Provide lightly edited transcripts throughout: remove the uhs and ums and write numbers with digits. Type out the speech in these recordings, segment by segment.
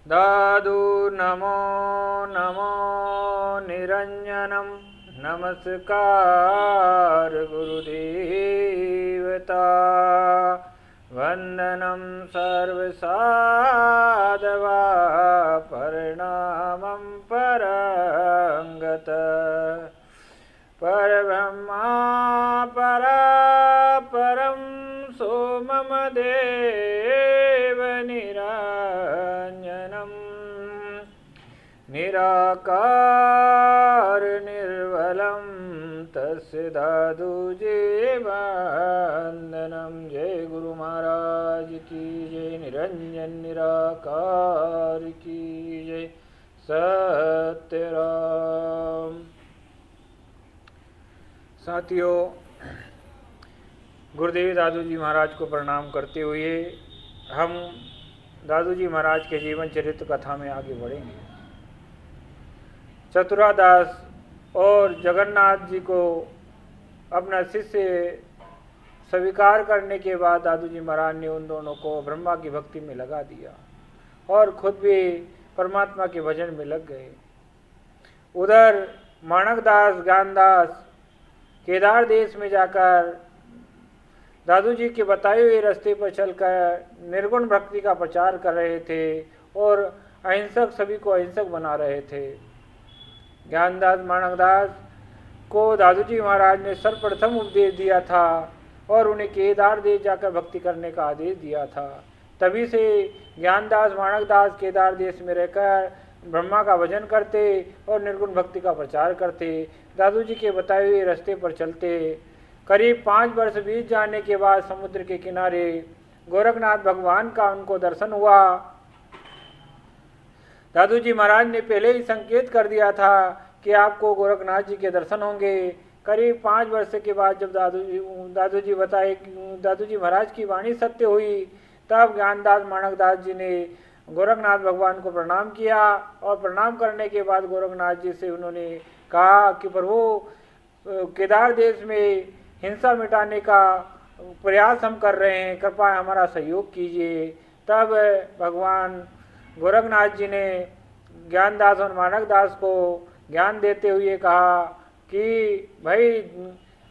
दादु नमो नमो निरंजनम नमस्कार गुरुदेवता वंदनम सर्वसाधवा प्रणामं परंगत परब्रह्मा परापरं सोमम देव निरंजनम निराकार निर्मलं तस्य दादुजे वंदनम। जय गुरु महाराज की जय, निरंजन निराकार की जय, सत्यराम। साथियों, गुरुदेव दादू जी महाराज को प्रणाम करते हुए हम दादू जी महाराज के जीवन चरित्र कथा में आगे बढ़ेंगे। चतुरादास और जगन्नाथ जी को अपना शिष्य स्वीकार करने के बाद दादू जी महाराज ने उन दोनों को ब्रह्मा की भक्ति में लगा दिया और खुद भी परमात्मा के भजन में लग गए। उधर माणकदास ज्ञानदास केदार देश में जाकर दादू जी के बताए हुए रास्ते पर चलकर निर्गुण भक्ति का प्रचार कर रहे थे और अहिंसक सभी को अहिंसक बना रहे थे। ज्ञानदास माणकदास को दादू जी महाराज ने सर्वप्रथम उपदेश दिया था और उन्हें केदार देश जाकर भक्ति करने का आदेश दिया था। तभी से ज्ञानदास माणकदास केदार देश में रहकर ब्रह्मा का भजन करते और निर्गुण भक्ति का प्रचार करते, दादू जी के बताए हुए रास्ते पर चलते। करीब 5 वर्ष बीत जाने के बाद समुद्र के किनारे गोरखनाथ भगवान का उनको दर्शन हुआ। दादू जी महाराज ने पहले ही संकेत कर दिया था कि आपको गोरखनाथ जी के दर्शन होंगे। करीब 5 वर्ष के बाद जब दादू जी महाराज की वाणी सत्य हुई, तब ज्ञानदास माणकदास जी ने गोरखनाथ भगवान को प्रणाम किया और प्रणाम करने के बाद गोरखनाथ जी से उन्होंने कहा कि प्रभु, केदार देश में हिंसा मिटाने का प्रयास हम कर रहे हैं, कृपया हमारा सहयोग कीजिए। तब भगवान गोरखनाथ जी ने ज्ञानदास और माणकदास को ज्ञान देते हुए कहा कि भाई,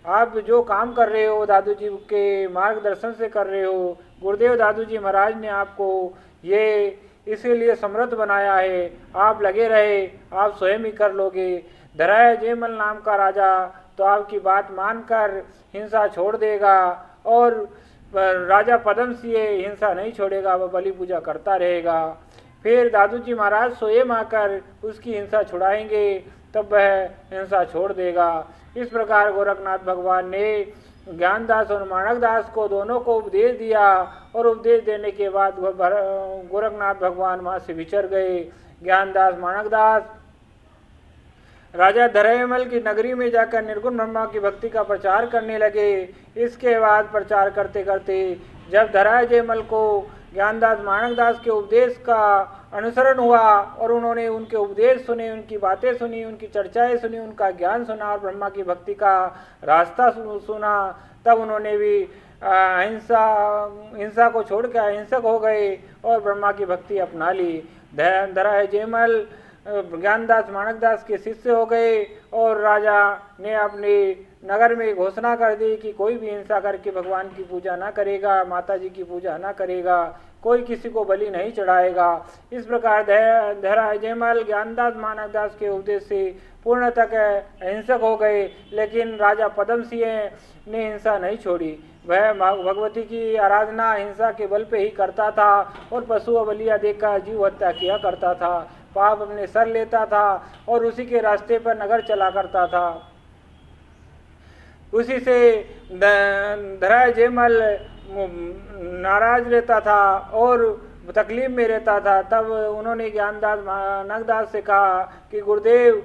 आप जो काम कर रहे हो दादू जी के मार्गदर्शन से कर रहे हो। गुरुदेव दादू जी महाराज ने आपको ये इसीलिए समर्थ बनाया है, आप लगे रहे, आप स्वयं ही कर लोगे। धराय जयमल नाम का राजा तो आपकी बात मानकर हिंसा छोड़ देगा और राजा पद्म सिंह हिंसा नहीं छोड़ेगा, वह बलि पूजा करता रहेगा। फिर दादू जी महाराज स्वयं आकर उसकी हिंसा छुड़ाएंगे, तब वह हिंसा छोड़ देगा। इस प्रकार गोरखनाथ भगवान ने ज्ञानदास और माणकदास को दोनों को उपदेश दिया और उपदेश देने के बाद गोरखनाथ भगवान वहाँ से विचर गए। ज्ञानदास माणकदास राजा धरयमल की नगरी में जाकर निर्गुण ब्रह्मा की भक्ति का प्रचार करने लगे। इसके बाद प्रचार करते करते जब धराय जयमल को ज्ञानदास माणकदास के उपदेश का अनुसरण हुआ और उन्होंने उनके उपदेश सुने, उनकी बातें सुनी, उनकी चर्चाएं सुनी, उनका ज्ञान सुना और ब्रह्मा की भक्ति का रास्ता सुना, तब उन्होंने भी हिंसा को छोड़ के अहिंसक हो गए और ब्रह्मा की भक्ति अपना ली। धराय जयमल ज्ञानदास माणकदास के शिष्य हो गए और राजा ने अपने नगर में घोषणा कर दी कि कोई भी हिंसा करके भगवान की पूजा ना करेगा, माता जी की पूजा ना करेगा, कोई किसी को बलि नहीं चढ़ाएगा। इस प्रकार धराय जयमल ज्ञानदास माणकदास के उपदेश से पूर्ण तक अहिंसक हो गए। लेकिन राजा पद्म सिंह ने हिंसा नहीं छोड़ी। वह भगवती की आराधना हिंसा के बल पे ही करता था और पशु बलिया देकर जीव हत्या किया करता था, पाप अपने सर लेता था और उसी के रास्ते पर नगर चला करता था। उसी से धराय जयमल नाराज रहता था और तकलीफ में रहता था। तब उन्होंने ज्ञानदास माणकदास से कहा कि गुरुदेव,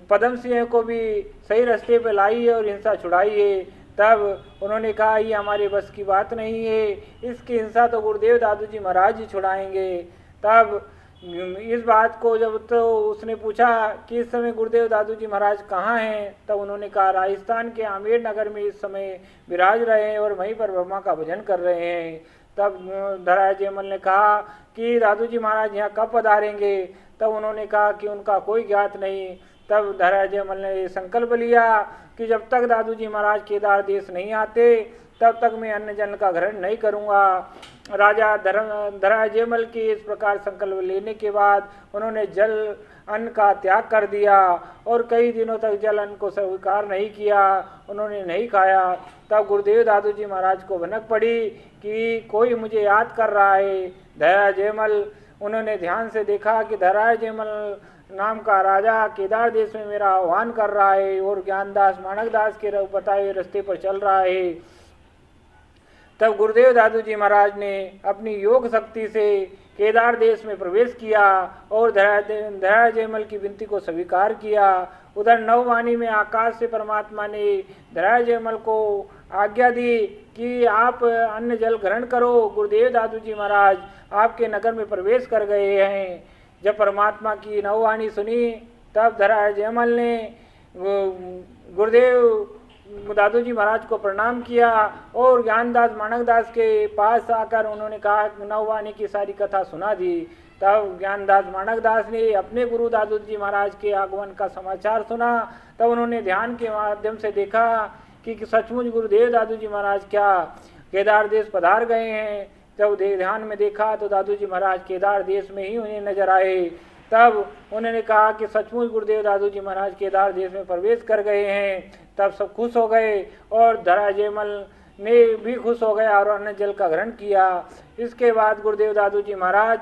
पद्म सिंह को भी सही रास्ते पे लाइए और हिंसा छुड़ाइए। तब उन्होंने कहा ये हमारे बस की बात नहीं है, इसकी हिंसा तो गुरुदेव दादू जी महाराज ही छुड़ाएंगे। तब इस बात को जब तो उसने पूछा कि इस समय गुरुदेव दादू जी महाराज कहाँ हैं, तब उन्होंने कहा राजस्थान के आमेर नगर में इस समय विराज रहे हैं और वहीं पर ब्रह्मा का भजन कर रहे हैं। तब धराज जयमल ने कहा कि दादू जी महाराज यहाँ कब पधारेंगे। तब उन्होंने कहा कि उनका कोई ज्ञात नहीं। तब धराज जयमल ने संकल्प लिया कि जब तक दादू जी महाराज केदार देश नहीं आते तब तक मैं अन्न जल का ग्रहण नहीं करूँगा। राजा धराज जयमल के इस प्रकार संकल्प लेने के बाद उन्होंने जल अन्न का त्याग कर दिया और कई दिनों तक जल अन्न को स्वीकार नहीं किया, उन्होंने नहीं खाया। तब गुरुदेव दादू जी महाराज को भनक पड़ी कि कोई मुझे याद कर रहा है। धराज जयमल उन्होंने ध्यान से देखा कि धराज जयमल नाम का राजा केदार देश में मेरा आह्वान कर रहा है और ज्ञानदास माणकदास के बताए रास्ते पर चल रहा है। तब गुरुदेव दादू जी महाराज ने अपनी योग शक्ति से केदार देश में प्रवेश किया और धराज जयमल की विनती को स्वीकार किया। उधर नववाणी में आकाश से परमात्मा ने धराज जयमल को आज्ञा दी कि आप अन्न जल ग्रहण करो। गुरुदेव दादू जी महाराज आपके नगर में प्रवेश कर गए हैं। जब परमात्मा की नववाणी सुनी तब धराज जयमल ने गुरुदेव दादू जी महाराज को प्रणाम किया और ज्ञानदास माणकदास के पास आकर उन्होंने कहा, नववाणी की सारी कथा सुना दी। तब ज्ञानदास माणकदास ने अपने गुरु दादू जी महाराज के आगमन का समाचार सुना। तब उन्होंने ध्यान के माध्यम से देखा कि सचमुच गुरुदेव दादू जी महाराज क्या केदार देश पधार गए हैं। जब ध्यान में देखा तो दादू जी महाराज केदार देश में ही उन्हें नजर आए। तब उन्होंने कहा कि सचमुच गुरुदेव दादू जी महाराज केदार देश में प्रवेश कर गए हैं। तब सब खुश हो गए और धराज जयमल ने भी खुश हो गया और अन्न जल का ग्रहण किया। इसके बाद गुरुदेव दादू जी महाराज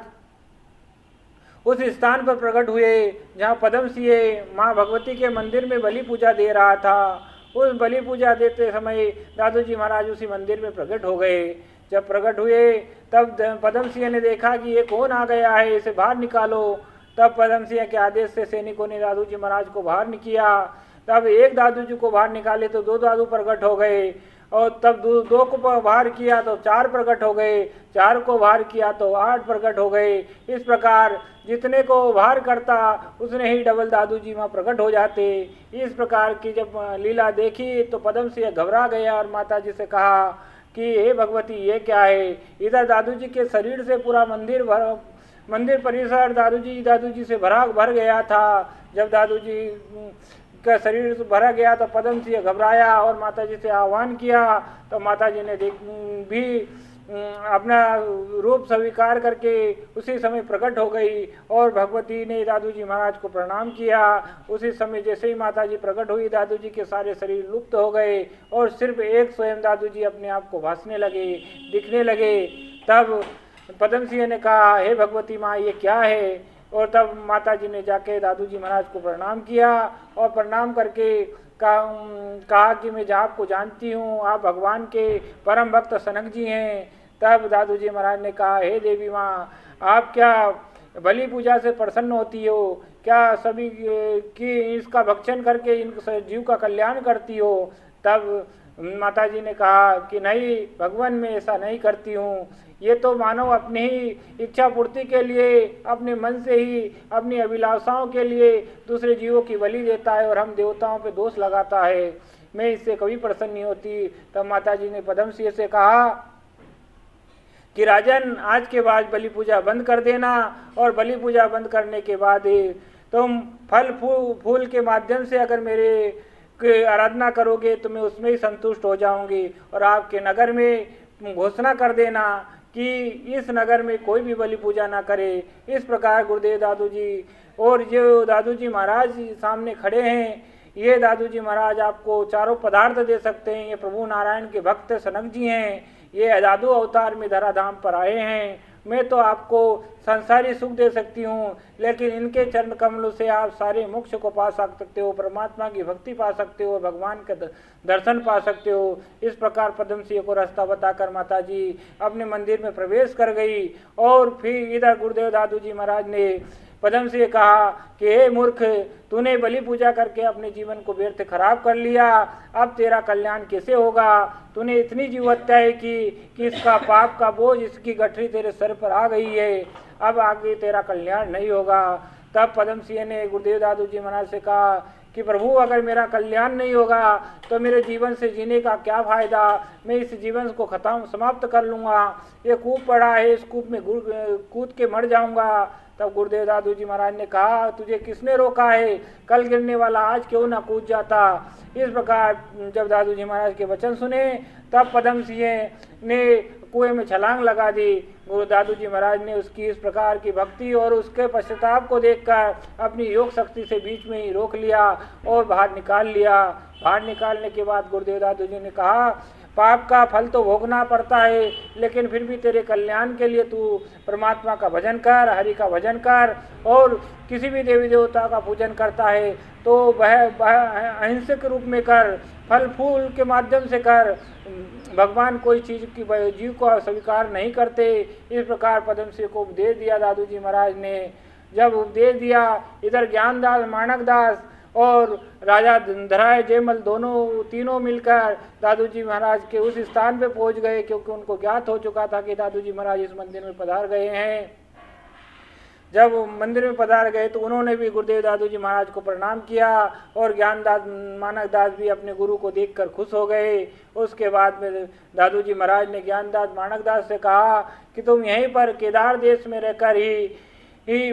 उस स्थान पर प्रकट हुए जहाँ पद्म सिंह माँ भगवती के मंदिर में बलि पूजा दे रहा था। उस बलि पूजा देते समय दादू जी महाराज उसी मंदिर में प्रकट हो गए। जब प्रकट हुए तब पद्म सिंह ने देखा कि ये कौन आ गया है, इसे बाहर निकालो। तब पद्म सिंह के आदेश से सैनिकों ने दादू जी महाराज को बाहर किया। तब एक दादू जी को बाहर निकाले तो दो दादू प्रकट हो गए और तब दो को बाहर किया तो 4 प्रकट हो गए, 4 को बाहर किया तो 8 प्रकट हो गए। इस प्रकार जितने को बाहर करता उसने ही डबल दादू जी वहाँ प्रकट हो जाते। इस प्रकार की जब लीला देखी तो पद्म सिंह घबरा गया और माता जी से कहा कि हे भगवती ये क्या है। इधर दादू जी के शरीर से पूरा मंदिर परिसर दादू जी से भर गया था। जब दादू जी का शरीर भरा गया तो पद्म सिंह घबराया और माता जी से आह्वान किया तो माता जी ने भी अपना रूप स्वीकार करके उसी समय प्रकट हो गई और भगवती ने दादू जी महाराज को प्रणाम किया। उसी समय जैसे ही माता जी प्रकट हुई दादू जी के सारे शरीर लुप्त हो गए और सिर्फ एक स्वयं दादू जी अपने आप को भासने लगे, दिखने लगे। तब पद्म सिंह ने कहा, हे भगवती माँ ये क्या है। और तब माता जी ने जाके दादू जी महाराज को प्रणाम किया और प्रणाम करके कहा कि मैं आपको जानती हूँ, आप भगवान के परम भक्त सनक जी हैं। तब दादू जी महाराज ने कहा, हे देवी माँ आप क्या बलि पूजा से प्रसन्न होती हो, क्या सभी की इसका भक्षण करके इन जीव का कल्याण करती हो। तब माता जी ने कहा कि नहीं भगवान मैं ऐसा नहीं करती हूँ, ये तो मानव अपनी ही इच्छा पूर्ति के लिए अपने मन से ही अपनी अभिलाषाओं के लिए दूसरे जीवों की बलि देता है और हम देवताओं पे दोष लगाता है, मैं इससे कभी प्रसन्न नहीं होती। तब माता जी ने पद्म सिंह से कहा कि राजन आज के बाद बलि पूजा बंद कर देना और बलि पूजा बंद करने के बाद तुम फल फूल के माध्यम से अगर मेरे आराधना करोगे तो मैं उसमें ही संतुष्ट हो जाऊंगी। और आपके नगर में घोषणा कर देना कि इस नगर में कोई भी बलि पूजा ना करे। इस प्रकार गुरुदेव दादू जी और जो दादू जी महाराज सामने खड़े हैं, ये दादू जी महाराज आपको चारों पदार्थ दे सकते हैं। ये प्रभु नारायण के भक्त सनक जी हैं, ये दादू अवतार में धराधाम पर आए हैं। मैं तो आपको संसारी सुख दे सकती हूँ, लेकिन इनके चरण कमलों से आप सारे मोक्ष को पा सकते हो, परमात्मा की भक्ति पा सकते हो, भगवान के दर्शन पा सकते हो। इस प्रकार पद्म सिंह को रास्ता बताकर माता जी अपने मंदिर में प्रवेश कर गई। और फिर इधर गुरुदेव दादू जी महाराज ने पद्म सिंह कहा कि हे मूर्ख, तूने बलि पूजा करके अपने जीवन को व्यर्थ खराब कर लिया, अब तेरा कल्याण कैसे होगा। तूने इतनी जीव हत्याएं की कि इसका पाप का बोझ, इसकी गठरी तेरे सर पर आ गई है, अब आगे तेरा कल्याण नहीं होगा। तब पद्म सिंह ने गुरुदेव दादू जी महाराज से कहा कि प्रभु अगर मेरा कल्याण नहीं होगा तो मेरे जीवन से जीने का क्या फ़ायदा, मैं इस जीवन को ख़त्म समाप्त कर लूँगा, ये कूप पड़ा है इस कूप में कूद के मर जाऊँगा। तब गुरुदेव दादू जी महाराज ने कहा, तुझे किसने रोका है, कल गिरने वाला आज क्यों ना कूद जाता। इस प्रकार जब दादू जी महाराज के वचन सुने तब पदम सिंह ने कुएं में छलांग लगा दी। गुरु दादू जी महाराज ने उसकी इस प्रकार की भक्ति और उसके पश्चाताप को देखकर अपनी योग शक्ति से बीच में ही रोक लिया और बाहर निकाल लिया। बाहर निकालने के बाद गुरुदेव दादू जी ने कहा, पाप का फल तो भोगना पड़ता है, लेकिन फिर भी तेरे कल्याण के लिए तू परमात्मा का भजन कर, हरि का भजन कर, और किसी भी देवी देवता का पूजन करता है तो वह अहिंसक रूप में कर, फल फूल के माध्यम से कर। भगवान कोई चीज़ की जीव को स्वीकार नहीं करते। इस प्रकार पदम सिंह को उपदेश दिया दादू जी महाराज ने। जब उपदेश दिया, इधर ज्ञानदास, माणकदास और राजा धराय जयमल तीनों मिलकर दादू जी महाराज के उस स्थान पे पहुंच गए, क्योंकि उनको ज्ञात हो चुका था कि दादू जी महाराज इस मंदिर में पधार गए हैं। जब मंदिर में पधार गए तो उन्होंने भी गुरुदेव दादू जी महाराज को प्रणाम किया और ज्ञानदास, माणकदास भी अपने गुरु को देखकर खुश हो गए। उसके बाद में दादू जी महाराज ने ज्ञानदास, माणकदास से कहा कि तुम यहीं पर केदार देश में रहकर ही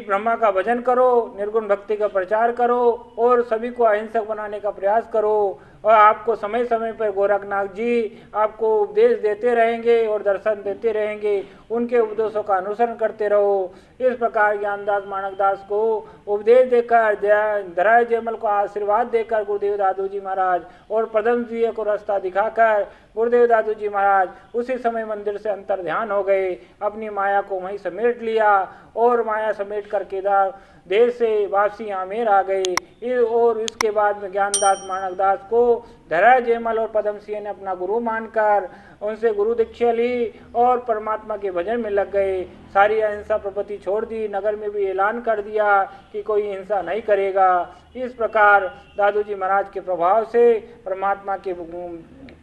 ब्रह्मा का भजन करो, निर्गुण भक्ति का प्रचार करो और सभी को अहिंसक बनाने का प्रयास करो, और आपको समय समय पर गोरखनाथ जी आपको उपदेश देते रहेंगे और दर्शन देते रहेंगे, उनके उपदेशों का अनुसरण करते रहो। इस प्रकार ज्ञानदास, माणकदास को उपदेश देकर, धराय जयमल को आशीर्वाद देकर गुरुदेव दादू जी महाराज और पदम जी को रास्ता दिखाकर गुरुदेव दादू जी महाराज उसी समय मंदिर से अंतर ध्यान हो गए, अपनी माया को वहीं समेट लिया और माया समेट कर केदार देश से वापसी आमेर आ गए। और इसके बाद में ज्ञानदास, माणकदास को धराय जयमल और पदम सिंह ने अपना गुरु मानकर उनसे गुरु दीक्षा ली और परमात्मा के भजन में लग गए। सारी अहिंसा प्रवृत्ति छोड़ दी, नगर में भी ऐलान कर दिया कि कोई हिंसा नहीं करेगा। इस प्रकार दादू जी महाराज के प्रभाव से, परमात्मा के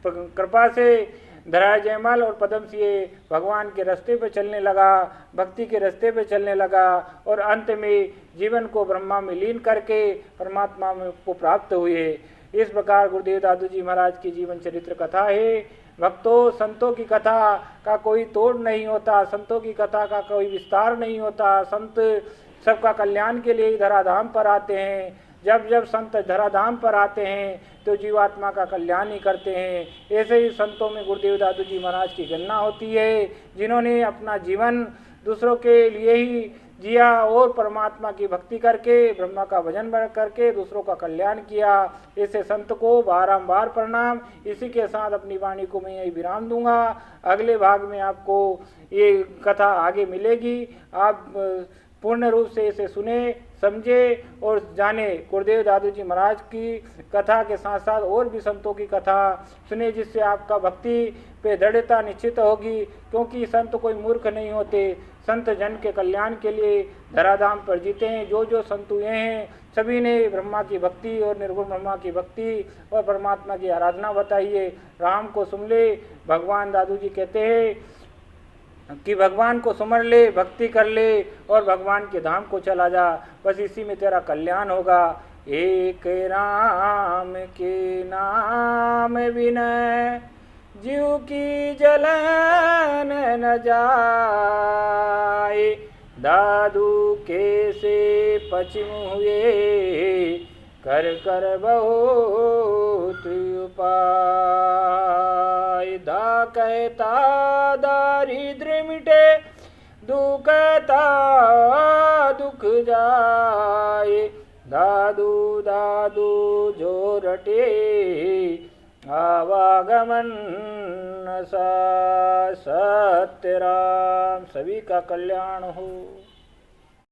कृपा से धराय जयमल और पदम सिंह भगवान के रास्ते पे चलने लगा, भक्ति के रास्ते पे चलने लगा और अंत में जीवन को ब्रह्मा में लीन करके परमात्मा में को प्राप्त हुए। इस प्रकार गुरुदेव दादू जी महाराज की जीवन चरित्र कथा है। भक्तों, संतों की कथा का कोई तोड़ नहीं होता, संतों की कथा का कोई विस्तार नहीं होता। संत सबका कल्याण के लिए धराधाम पर आते हैं। जब जब संत धराधाम पर आते हैं तो जीवात्मा का कल्याण ही करते हैं। ऐसे ही संतों में गुरुदेव दादू जी महाराज की गणना होती है, जिन्होंने अपना जीवन दूसरों के लिए ही जिया और परमात्मा की भक्ति करके, ब्रह्मा का भजन करके दूसरों का कल्याण किया। ऐसे संत को बारंबार प्रणाम। इसी के साथ अपनी वाणी को मैं यही विराम दूंगा। अगले भाग में आपको ये कथा आगे मिलेगी। आप पूर्ण रूप से इसे सुने, समझे और जाने। गुरुदेव दादू जी महाराज की कथा के साथ साथ और भी संतों की कथा सुने, जिससे आपका भक्ति पे दृढ़ता निश्चित होगी, क्योंकि संत कोई मूर्ख नहीं होते। संत जन के कल्याण के लिए धराधाम पर जीते हैं। जो जो संत हुए हैं सभी ने ब्रह्मा की भक्ति और निर्गुण ब्रह्मा की भक्ति और परमात्मा की आराधना बताई है। राम को सुन ले, भगवान दादू जी कहते हैं कि भगवान को सुमर ले, भक्ति कर ले और भगवान के धाम को चला जा, बस इसी में तेरा कल्याण होगा। एक राम के नाम बिना जीव की जलन न जाए, दादू के से पश्चिम हुए, कर कर बहुत उपाय। दा कहता दारिद्र मिटे, दुखता दुख जाए, दादू दादू जो रटे, आवागमन सा सत्य राम। सभी का कल्याण हो।